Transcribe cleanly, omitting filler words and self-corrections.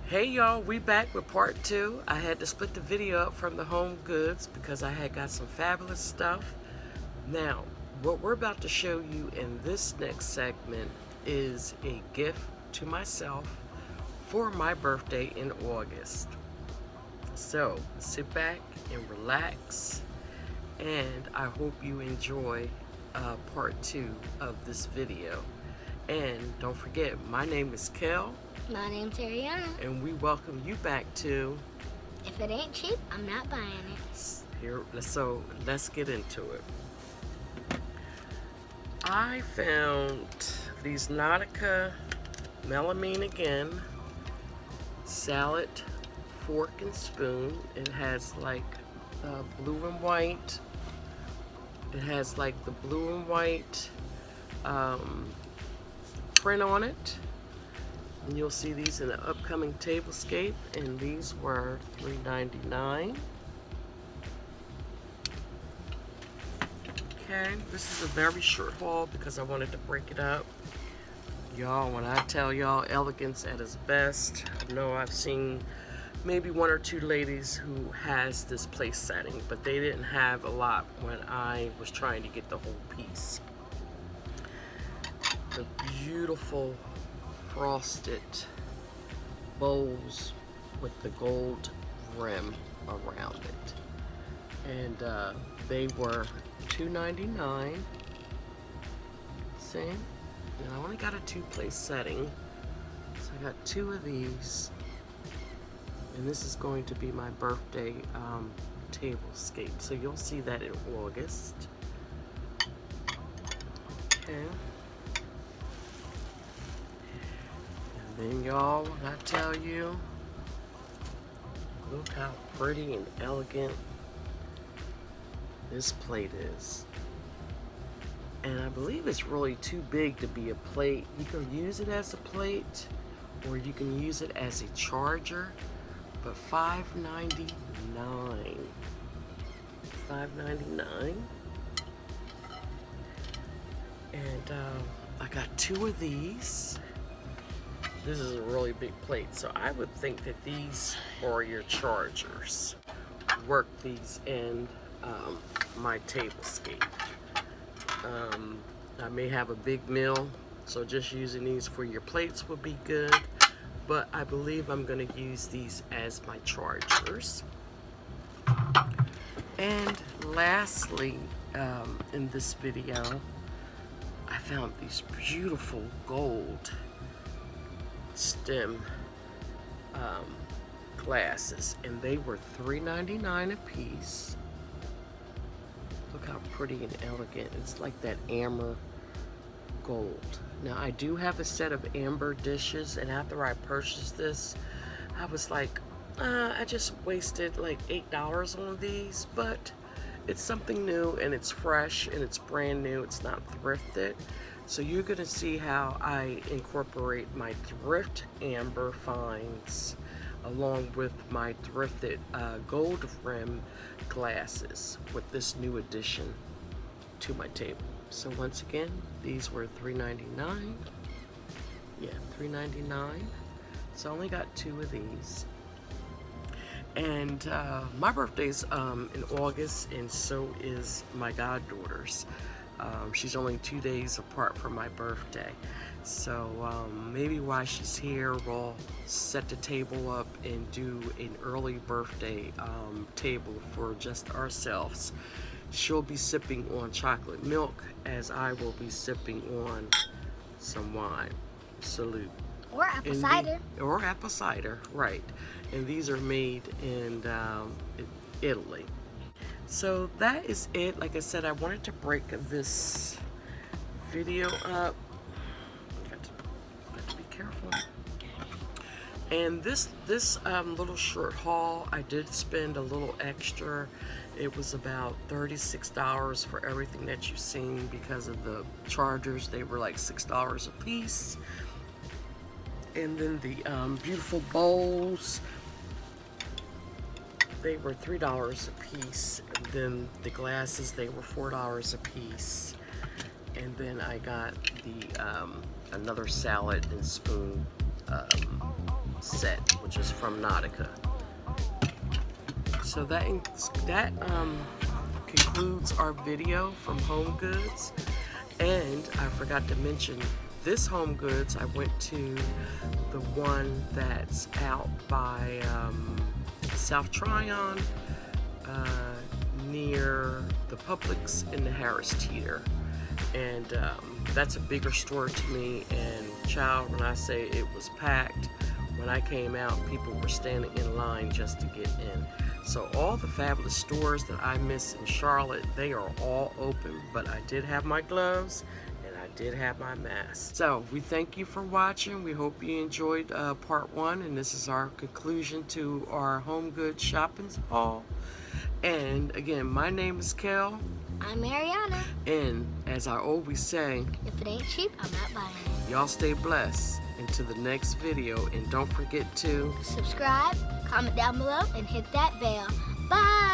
Hey y'all, we back with part 2. I had to split the video up from the home goods because I had got some fabulous stuff. Now, what we're about to show you in this next segment is a gift to myself for my birthday in August. So, sit back and relax, and I hope you enjoy part 2 of this video. And don't forget, my name is Kel. My name's Ariana. And we welcome you back to If it ain't cheap, I'm not buying it. here. So let's get into it. I found these Nautica melamine again salad fork and spoon. It has like blue and white. It has like the blue and white print on it. And you'll see these in the upcoming tablescape, and these were $3.99. Okay, this is a very short haul because I wanted to break it up. Y'all, when I tell y'all elegance at its best, I know I've seen maybe one or two ladies who has this place setting, but they didn't have a lot when I was trying to get the whole piece. The beautiful frosted bowls with the gold rim around it, and they were $2.99. See, and I only got a 2-place setting, so I got 2 of these, and this is going to be my birthday tablescape, so you'll see that in August. Okay. Then y'all, when I tell you, look how pretty and elegant this plate is. And I believe it's really too big to be a plate. You can use it as a plate, or you can use it as a charger, but $5.99. $5.99. And I got 2 of these. This is a really big plate, so I would think that these are your chargers. Work these in my tablescape. I may have a big meal, so just using these for your plates would be good, but I believe I'm going to use these as my chargers. And lastly, in this video, I found these beautiful gold stem glasses, and they were $3.99 a piece. Look how pretty and elegant. It's like that amber gold. Now I do have a set of amber dishes, and after I purchased this, I was like, I just wasted like $8 on these, but it's something new and it's fresh and it's brand new. It's not thrifted. So you're gonna see how I incorporate my thrift amber finds along with my thrifted gold rim glasses with this new addition to my table. So once again, these were $3.99. Yeah, $3.99. So I only got 2 of these. And my birthday's in August, and so is my goddaughter's. She's only 2 days apart from my birthday. So maybe while she's here, we'll set the table up and do an early birthday table for just ourselves. She'll be sipping on chocolate milk, as I will be sipping on some wine. Salute. Or apple cider. Or apple cider, right. And these are made in Italy. So that is it. Like I said, I wanted to break this video up. Got to be careful. And this little short haul, I did spend a little extra. It was about $36 for everything that you've seen because of the chargers. They were like $6 a piece. And then the beautiful bowls, they were $3 a piece. And then the glasses, they were $4 a piece. And then I got the another salad and spoon set, which is from Nautica. So that concludes our video from Home Goods. And I forgot to mention this Home Goods. I went to the one that's out by South Tryon, near the Publix and the Harris Teeter. And that's a bigger store to me. And child, when I say it was packed, when I came out, people were standing in line just to get in. So all the fabulous stores that I miss in Charlotte, they are all open, but I did have my gloves and I did have my mask. So we thank you for watching. We hope you enjoyed part 1, and this is our conclusion to our Home Goods shopping haul. And again, my name is Kel. I'm Mariana. And as I always say, If it ain't cheap, I'm not buying it. y'all stay blessed until the next video, and don't forget to Subscribe, comment down below, and hit that bell. Bye!